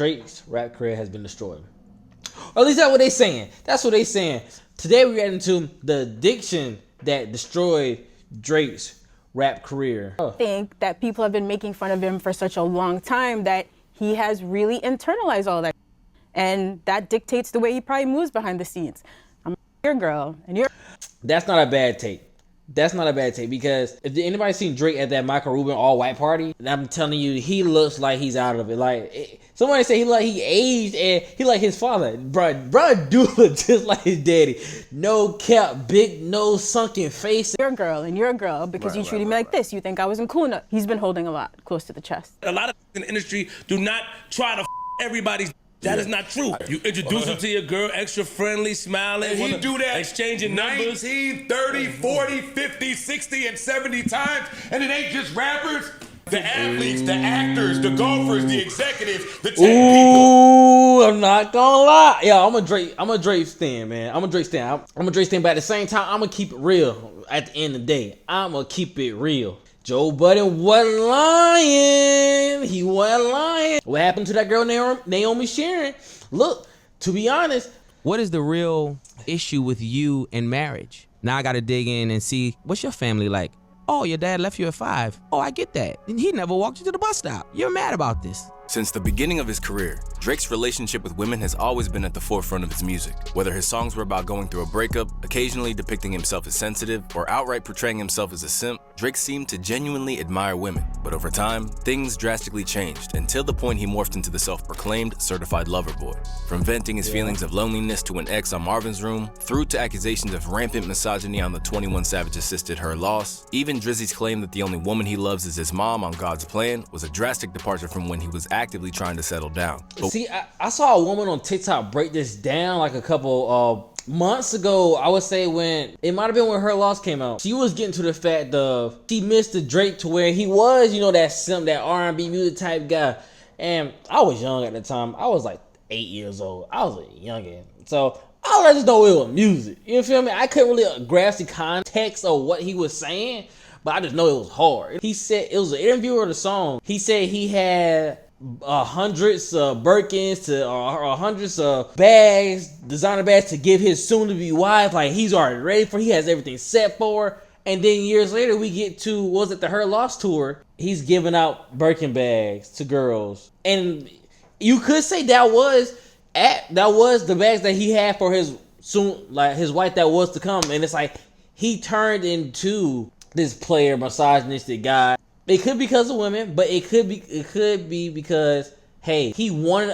Drake's rap career has been destroyed. Or at least that's what they saying. That's what they saying. Today we get into the addiction that destroyed Drake's rap career. I think that people have been making fun of him for such a long time that he has really internalized all that. And that dictates the way he probably moves behind the scenes. I'm your girl, and you're... That's not a bad take. That's not a bad take, because if anybody seen Drake at that Michael Rubin all-white party, and I'm telling you, he looks like he's out of it. Like, somebody say he aged and he like his father. Bruh do look just like his daddy. No cap, big nose, sunken face. Your girl, and you're a girl because you treated me like this. You think I wasn't cool enough. He's been holding a lot close to the chest. A lot of in the industry do not try to everybody's. That is not true. You introduce him to your girl, extra friendly, smiling. And he do that exchanging numbers 19, 30, 40, 50, 60, and 70 times. And it ain't just rappers. The athletes, the actors, the golfers, the executives, the tech people. Ooh, I'm not gonna lie. Yeah, I'm a Drake stan, man. I'm a Drake stan, but at the same time, I'm gonna keep it real. At the end of the day, I'm gonna keep it real. Joe Budden wasn't lying. He wasn't lying. What happened to that girl Naomi Sharon? Look, to be honest, what is the real issue with you in marriage? Now I gotta dig in and see, what's your family like? Oh, your dad left you at 5. Oh, I get that. And he never walked you to the bus stop. You're mad about this. Since the beginning of his career, Drake's relationship with women has always been at the forefront of his music. Whether his songs were about going through a breakup, occasionally depicting himself as sensitive, or outright portraying himself as a simp, Drake seemed to genuinely admire women. But over time, things drastically changed until the point he morphed into the self-proclaimed certified lover boy. From venting his feelings of loneliness to an ex on Marvin's Room, through to accusations of rampant misogyny on the 21 Savage assisted Her Loss, even Drizzy's claim that the only woman he loves is his mom on God's Plan was a drastic departure from when he was actively trying to settle down. See, I saw a woman on TikTok break this down like a couple months ago. I would say when it might have been when Her Loss came out. She was getting to the fact of she missed the Drake to where he was, you know, that simp, that R&B music type guy. And I was young at the time. I was like 8 years old. I was a youngin'. So all I just know it was music. You feel me? I couldn't really grasp the context of what he was saying, but I just know it was hard. He said, it was an interview of the song. He said he had hundreds of Birkins or hundreds of bags, designer bags to give his soon-to-be wife. Like, he's already ready for. He has everything set for her. And then years later, we get to, was it the Her Loss tour? He's giving out Birkin bags to girls, and you could say that was the bags that he had for his his wife that was to come. And it's like he turned into this player, misogynistic guy. It could be because of women, but it could be because, hey, he wanted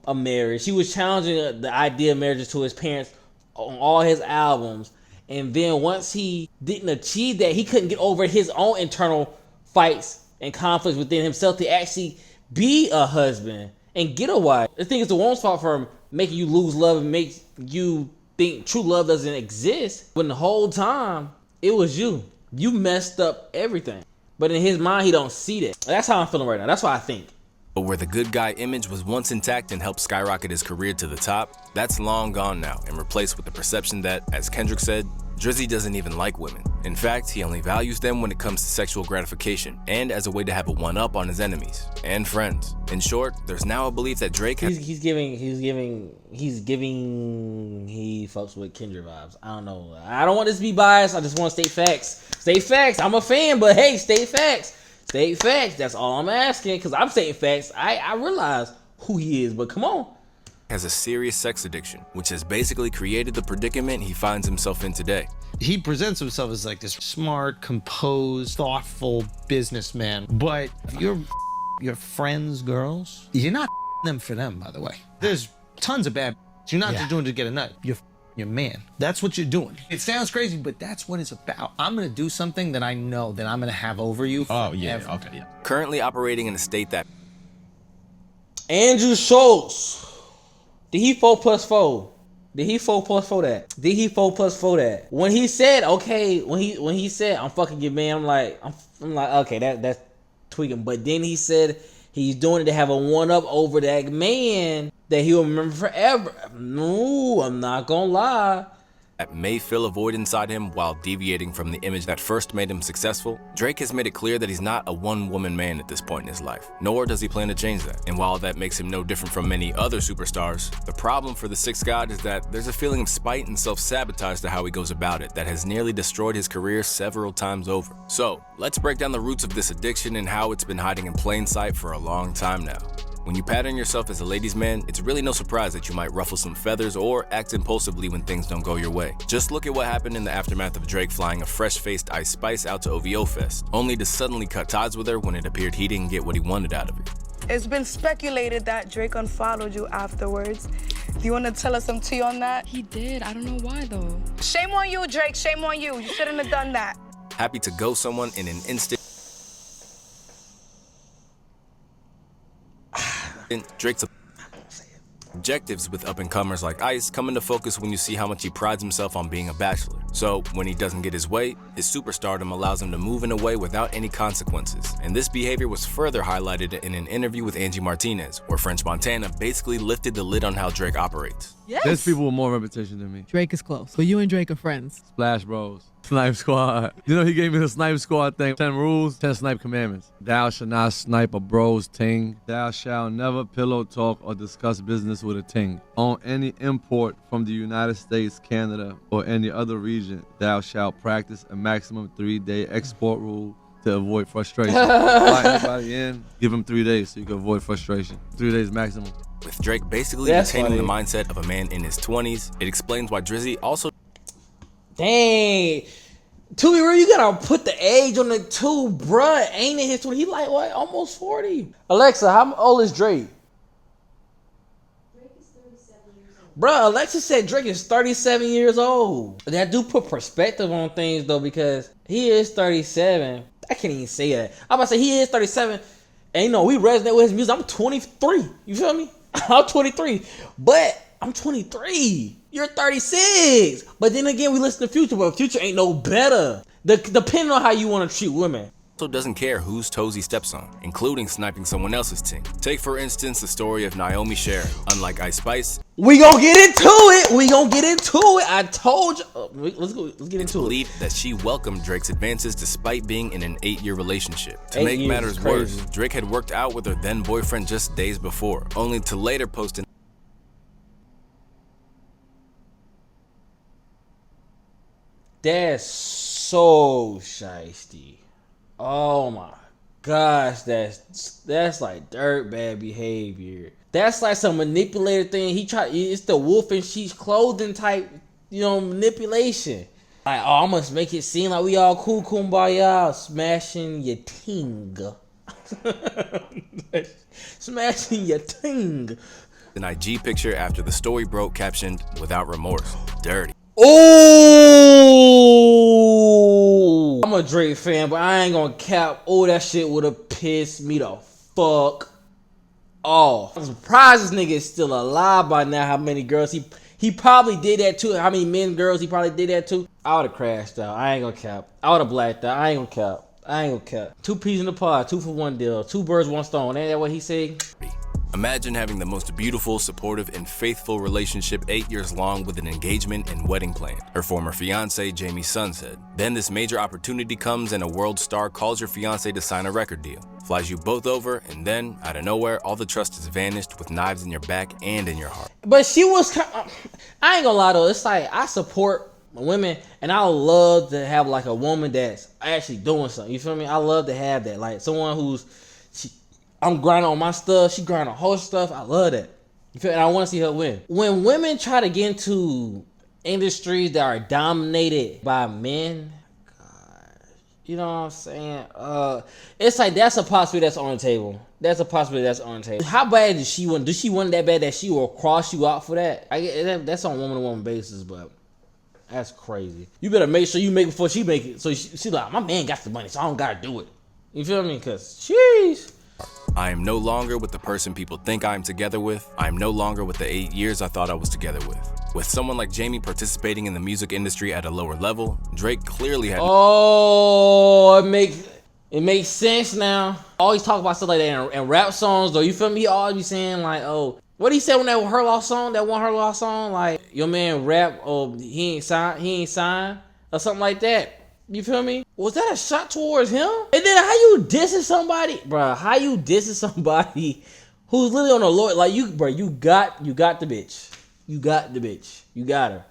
a marriage. He was challenging the idea of marriages to his parents on all his albums. And then once he didn't achieve that, he couldn't get over his own internal fights and conflicts within himself to actually be a husband and get a wife. I think it's the woman's fault for making you lose love and make you think true love doesn't exist. When the whole time, it was you. You messed up everything. But in his mind, he don't see that. That's how I'm feeling right now. That's what I think. But where the good guy image was once intact and helped skyrocket his career to the top, that's long gone now and replaced with the perception that, as Kendrick said, Drizzy doesn't even like women. In fact, he only values them when it comes to sexual gratification and as a way to have a one-up on his enemies and friends. In short, there's now a belief that Drake has... He fucks with Kendrick vibes. I don't know. I don't want this to be biased. I just want to state facts. State facts. I'm a fan, but hey, state facts. State facts. That's all I'm asking, because I'm stating facts. I realize who he is, but come on. Has a serious sex addiction, which has basically created the predicament he finds himself in today. He presents himself as like this smart, composed, thoughtful businessman, but you're your friends' girls, you're not them for them, by the way. There's tons of bad. You're not just doing it to get a nut. You're your man. That's what you're doing. It sounds crazy, but that's what it's about. I'm gonna do something that I know that I'm gonna have over you. Oh yeah, okay, yeah. Currently operating in a state that... Andrew Schultz. Did he 4+4? Did he 4+4 that? Did he 4+4 that? When he said, okay, when he said, I'm fucking your man, I'm like, okay, that's tweaking. But then he said he's doing it to have a one-up over that man that he'll remember forever. No, I'm not gonna lie. that may fill a void inside him while deviating from the image that first made him successful, Drake has made it clear that he's not a one-woman man at this point in his life, nor does he plan to change that. And while that makes him no different from many other superstars, the problem for the Sixth God is that there's a feeling of spite and self-sabotage to how he goes about it that has nearly destroyed his career several times over. So, let's break down the roots of this addiction and how it's been hiding in plain sight for a long time now. When you pattern yourself as a ladies' man, it's really no surprise that you might ruffle some feathers or act impulsively when things don't go your way. Just look at what happened in the aftermath of Drake flying a fresh-faced Ice Spice out to OVO Fest, only to suddenly cut ties with her when it appeared he didn't get what he wanted out of it. It's been speculated that Drake unfollowed you afterwards. Do you want to tell us some tea on that? He did. I don't know why, though. Shame on you, Drake. Shame on you. You shouldn't have done that. Happy to ghost someone in an instant. Drake's objectives with up-and-comers like Ice come into focus when you see how much he prides himself on being a bachelor. So, when he doesn't get his way, his superstardom allows him to move in a way without any consequences. And this behavior was further highlighted in an interview with Angie Martinez, where French Montana basically lifted the lid on how Drake operates. Yes. There's people with more reputation than me. Drake is close, but you and Drake are friends. Splash Bros. Snipe Squad. You know, he gave me the Snipe Squad thing. 10 rules, 10 snipe commandments. Thou shalt not snipe a bro's ting. Thou shalt never pillow talk or discuss business with a ting. On any import from the United States, Canada, or any other region, thou shalt practice a maximum 3-day export rule to avoid frustration. Fly everybody in, give them 3 days so you can avoid frustration. 3 days maximum. With Drake basically retaining the mindset of a man in his 20s, it explains why Drizzy also... Dang. To be real, you gotta put the age on it too, bruh. Ain't in his 20s. He like, what, almost 40? Alexa, how old is Drake? Drake is 37 years old. Bruh, Alexa said Drake is 37 years old. That do put perspective on things, though, because he is 37. I can't even say that. I'm about to say he is 37. And, you know, we resonate with his music. I'm 23. You feel me? I'm 23. But I'm 23. You're 36. But then again, we listen to Future, but Future ain't no better. Depending on how you want to treat women. Also doesn't care whose toes he steps on, including sniping someone else's ting. Take, for instance, the story of Naomi Sharon. Unlike Ice Spice, we gonna get into it. We gonna get into it. I told you. Let's get into it. Believed that she welcomed Drake's advances despite being in an 8-year relationship. To make matters worse, Drake had worked out with her then boyfriend just days before, only to later post an... That's so shiesty. Oh my gosh, that's like dirt bad behavior. That's like some manipulator thing. It's the wolf in sheep's clothing type, you know, manipulation. Like, oh, I must make it seem like we all cool, kumbaya, smashing your ting. Smashing your ting. An IG picture after the story broke captioned, "Without remorse, dirty." Oh, I'm a Drake fan, but I ain't gonna cap. Oh, that shit would have pissed me the fuck off. I'm surprised this nigga is still alive by now. How many girls he probably did that too. How many girls he probably did that too. I would have crashed out. I ain't gonna cap. I would have blacked out. I ain't gonna cap. 2 peas in the pod, 2 for 1 deal. 2 birds, 1 stone. Ain't that what he said? Imagine having the most beautiful, supportive, and faithful relationship 8 years long with an engagement and wedding plan. Her former fiance, Jamie's son, said. Then this major opportunity comes and a world star calls your fiance to sign a record deal. Flies you both over, and then, out of nowhere, all the trust has vanished with knives in your back and in your heart. But she was, I ain't gonna lie though, it's like, I support women, and I would love to have like a woman that's actually doing something, you feel me? I love to have that, like someone who's, I'm grinding on my stuff, she grinding on her stuff. I love that. You feel? And I want to see her win. When women try to get into industries that are dominated by men, gosh, you know what I'm saying? It's like that's a possibility that's on the table. That's a possibility that's on the table. How bad does she want? Does she want that bad that she will cross you out for that? That's on woman-to-woman basis, but that's crazy. You better make sure you make it before she make it. So she like, my man got the money, so I don't gotta do it. You feel me? Cause jeez. I am no longer with the person people think I am together with. I am no longer with the 8 years I thought I was together with. With someone like Jamie participating in the music industry at a lower level, Drake clearly had... Oh, it makes sense now. Always talk about stuff like that in rap songs, though. You feel me? He always be saying like, oh, What he said when that Her Loss song, that one Her Loss song, like your man rap or he ain't signed or something like that. You feel me? Was that a shot towards him? And then how you dissing somebody, bruh? How you dissing somebody who's literally on a lawyer? Like you, bruh, you got the bitch. You got the bitch. You got her.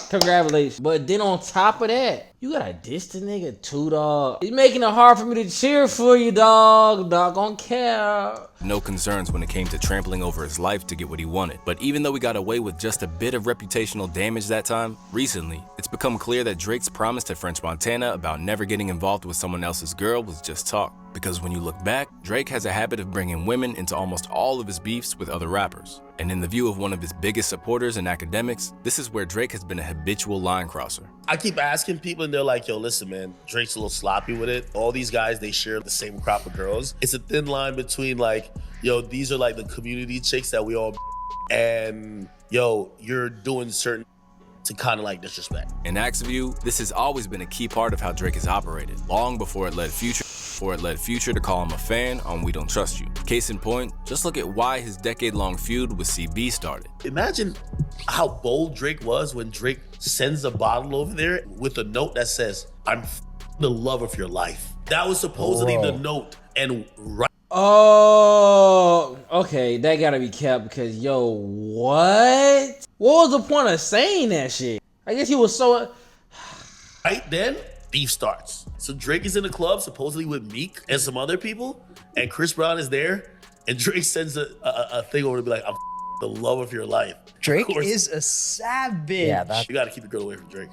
Congratulations. But then on top of that, you gotta diss the nigga too, dog. It's making it hard for me to cheer for you, dog. Dog don't care. No concerns when it came to trampling over his life to get what he wanted. But even though he got away with just a bit of reputational damage that time, recently, it's become clear that Drake's promise to French Montana about never getting involved with someone else's girl was just talk. Because when you look back, Drake has a habit of bringing women into almost all of his beefs with other rappers. And in the view of one of his biggest supporters and academics, this is where Drake has been a habitual line crosser. I keep asking people and they're like, yo, listen, man, Drake's a little sloppy with it. All these guys, they share the same crop of girls. It's a thin line between like, yo, these are like the community chicks that we all and yo, you're doing certain to kind of like disrespect. In Axe View, this has always been a key part of how Drake has operated, long before it led Future to call him a fan on We Don't Trust You. Case in point, just look at why his decade-long feud with CB started. Imagine how bold Drake was when Drake sends a bottle over there with a note that says, I'm the love of your life. That was supposedly the note, and right. Oh, okay, that gotta be kept because yo, what? What was the point of saying that shit? I guess he was so. Right then, beef starts. So Drake is in the club, supposedly with Meek and some other people, and Chris Brown is there, and Drake sends a thing over to be like, I'm the love of your life. Drake is a savage. Yeah, you gotta keep the girl away from Drake.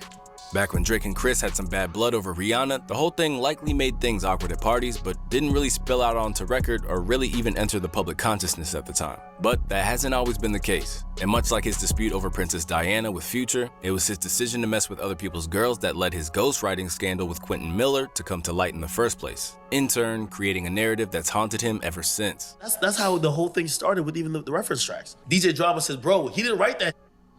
Back when Drake and Chris had some bad blood over Rihanna, the whole thing likely made things awkward at parties, but didn't really spill out onto record or really even enter the public consciousness at the time. But that hasn't always been the case. And much like his dispute over Princess Diana with Future, it was his decision to mess with other people's girls that led his ghostwriting scandal with Quentin Miller to come to light in the first place, in turn creating a narrative that's haunted him ever since. That's how the whole thing started with even the reference tracks. DJ Drama says, bro, he didn't write that.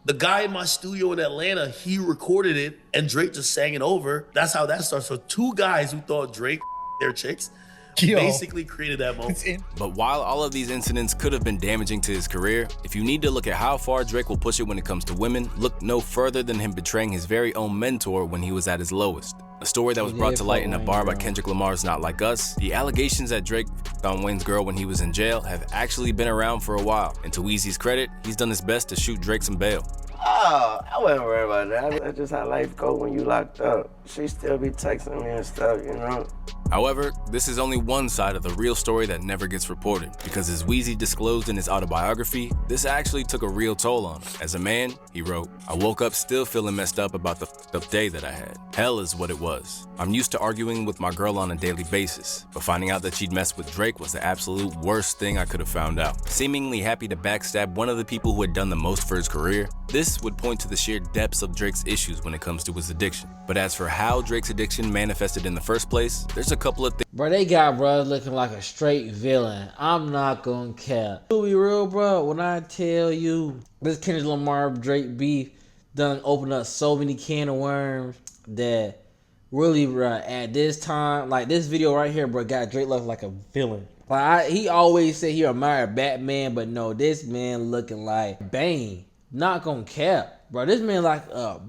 The guy in my studio in Atlanta, he recorded it and Drake just sang it over. That's how that starts. So two guys who thought Drake their chicks basically created that moment. But while all of these incidents could have been damaging to his career, if you need to look at how far Drake will push it when it comes to women, look no further than him betraying his very own mentor when he was at his lowest. A story that was brought to light in a bar by Kendrick Lamar's Not Like Us. The allegations that Drake on Wayne's girl when he was in jail have actually been around for a while. And to Weezy's credit, he's done his best to shoot Drake some bail. Oh, I wasn't worried about that. That's just how life go when you locked up. She still be texting me and stuff, you know? However, this is only one side of the real story that never gets reported, because as Weezy disclosed in his autobiography, this actually took a real toll on him. As a man, he wrote, I woke up still feeling messed up about the f***ed up day that I had. Hell is what it was. I'm used to arguing with my girl on a daily basis, but finding out that she'd messed with Drake was the absolute worst thing I could have found out. Seemingly happy to backstab one of the people who had done the most for his career, this would point to the sheer depths of Drake's issues when it comes to his addiction. But as for how Drake's addiction manifested in the first place, there's a couple of things. Bro, they got bro looking like a straight villain. I'm not gonna care. To be real, bro, when I tell you this Kendrick Lamar Drake beef done opened up so many can of worms that really, bro, at this time, like this video right here, bro, got Drake looking like a villain. Like he always said he admired Batman, but no, this man looking like Bane. Not gonna care, bro. This man like a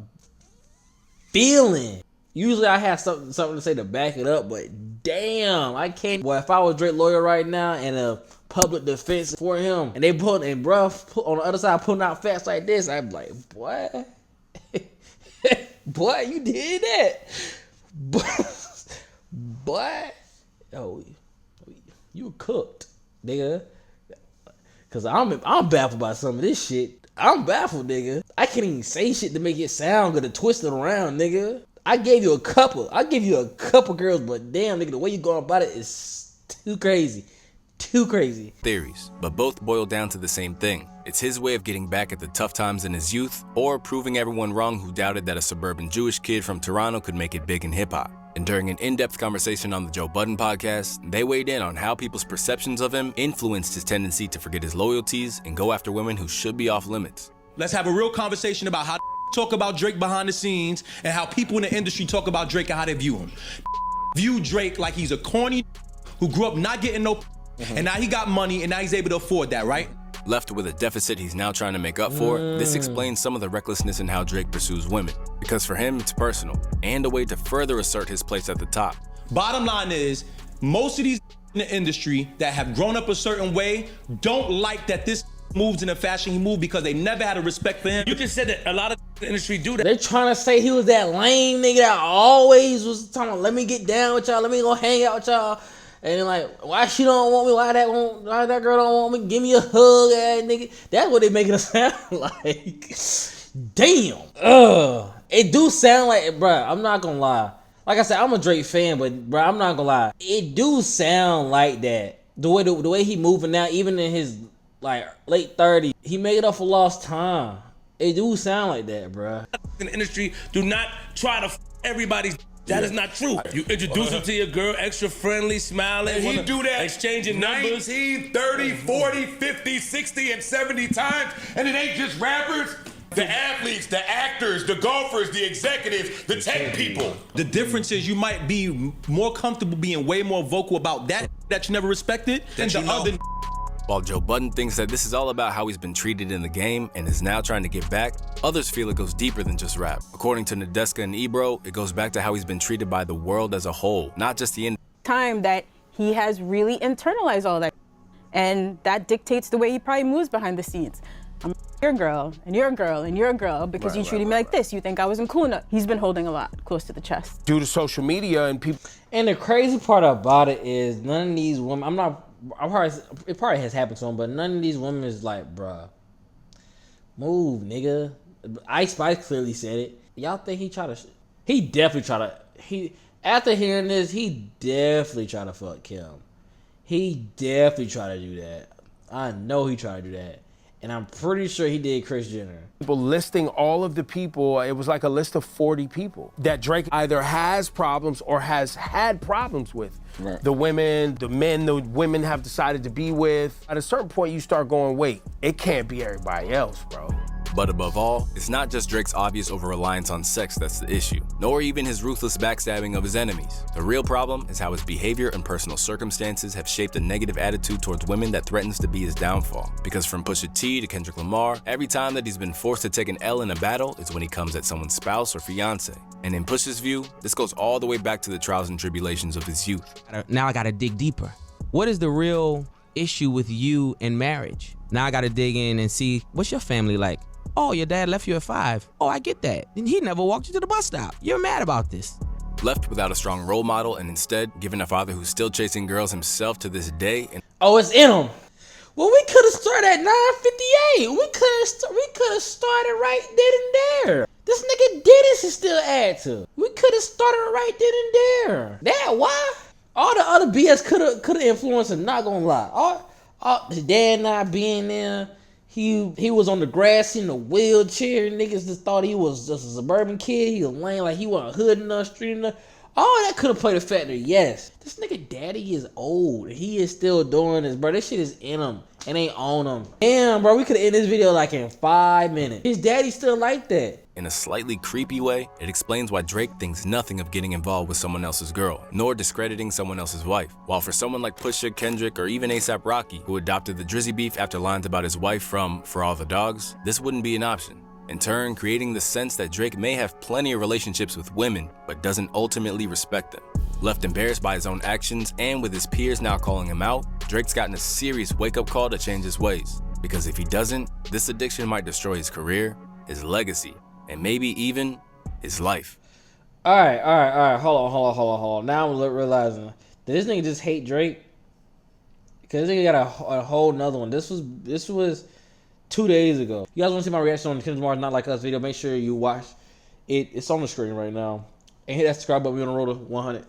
villain. Usually I have something to say to back it up, but damn, I can't. Boy, if I was Drake lawyer right now and a public defense for him, and they put on the other side putting out facts like this, I'd be like, boy, boy, you did that, boy, oh, you cooked, nigga. Cause I'm baffled by some of this shit. I'm baffled, nigga. I can't even say shit to make it sound good to twist it around, nigga. I gave you a couple girls, but damn, nigga, the way you going about it is too crazy. Too crazy. Theories, but both boil down to the same thing. It's his way of getting back at the tough times in his youth, or proving everyone wrong who doubted that a suburban Jewish kid from Toronto could make it big in hip-hop. And during an in-depth conversation on the Joe Budden podcast, they weighed in on how people's perceptions of him influenced his tendency to forget his loyalties and go after women who should be off limits. Let's have a real conversation about how talk about Drake behind the scenes and how people in the industry talk about Drake and how they view him. View Drake like he's a corny who grew up not getting no and now he got money and now he's able to afford that, right? Left with a deficit he's now trying to make up for, this explains some of the recklessness in how Drake pursues women. Because for him, it's personal, and a way to further assert his place at the top. Bottom line is, most of these in the industry that have grown up a certain way don't like that this moves in the fashion he moved because they never had a respect for him. You just said that a lot of the industry do that. They're trying to say he was that lame nigga that always was talking about, let me get down with y'all, let me go hang out with y'all. And then like, why she don't want me? Why that girl don't want me? Give me a hug, ass nigga. That's what they making it sound like. Damn. It do sound like, bruh, I'm not gonna lie. Like I said, I'm a Drake fan, but bruh, I'm not gonna lie. It do sound like that. The way he moving now, even in his like late 30s, he made up for lost time. It do sound like that, bruh. In the industry, do not try to everybody's. That is not true. You introduce him to your girl, extra friendly, smiling. And he do that exchanging numbers 19, 30, 40, 50, 60, and 70 times. And it ain't just rappers. The athletes, the actors, the golfers, the executives, the tech people. The difference is you might be more comfortable being way more vocal about that you never respected than the other. While Joe Budden thinks that this is all about how he's been treated in the game and is now trying to get back, others feel it goes deeper than just rap. According to Nadeska and Ebro, it goes back to how he's been treated by the world as a whole, not just the time that he has really internalized all that. And that dictates the way he probably moves behind the scenes. I'm your girl, and you're a girl, and you're a girl, because you treated me like this. You think I wasn't cool enough. He's been holding a lot close to the chest. Due to social media and people. And the crazy part about it is none of these women, it probably has happened to him, but none of these women is like, bruh, move, nigga. Ice Spice clearly said it. Y'all think he definitely tried to, after hearing this, he definitely tried to fuck Kim. He definitely tried to do that. I know he tried to do that. And I'm pretty sure he did Kris Jenner. People listing all of the people, it was like a list of 40 people that Drake either has problems or has had problems with. Right. The women, the men, the women have decided to be with. At a certain point, you start going, wait, it can't be everybody else, bro. But above all, it's not just Drake's obvious over-reliance on sex that's the issue, nor even his ruthless backstabbing of his enemies. The real problem is how his behavior and personal circumstances have shaped a negative attitude towards women that threatens to be his downfall. Because from Pusha T to Kendrick Lamar, every time that he's been forced to take an L in a battle is when he comes at someone's spouse or fiance. And in Pusha's view, this goes all the way back to the trials and tribulations of his youth. Now I gotta dig deeper. What is the real issue with you and marriage? Now I gotta dig in and see, what's your family like? Oh, your dad left you at 5. Oh, I get that. And he never walked you to the bus stop. You're mad about this. Left without a strong role model and instead given a father who's still chasing girls himself to this day. Oh, it's in him. Well, we could have started at 9:58. We could have started right then and there. This nigga Dennis is still add to. We could have started right then and there. That why? All the other BS could have influenced him. Not gonna lie. All his dad not being there. He was on the grass in a wheelchair. Niggas just thought he was just a suburban kid. He was lame, like he wasn't hood enough, street enough. All that could have played a factor, yes. This nigga daddy is old. He is still doing this, bro. This shit is in him. It ain't on him. Damn, bro, we could have ended this video like in 5 minutes. His daddy still like that. In a slightly creepy way, it explains why Drake thinks nothing of getting involved with someone else's girl, nor discrediting someone else's wife. While for someone like Pusha, Kendrick, or even A$AP Rocky, who adopted the Drizzy beef after lines about his wife from For All the Dogs, this wouldn't be an option. In turn, creating the sense that Drake may have plenty of relationships with women, but doesn't ultimately respect them. Left embarrassed by his own actions, and with his peers now calling him out, Drake's gotten a serious wake-up call to change his ways. Because if he doesn't, this addiction might destroy his career, his legacy, and maybe even his life. All right. Hold on. Now I'm realizing, did this nigga just hate Drake? Because this nigga got a whole nother one. This was 2 days ago. You guys want to see my reaction on the Kendrick Lamar Not Like Us video? Make sure you watch it. It's on the screen right now. And hit that subscribe button. We're on the road to 100.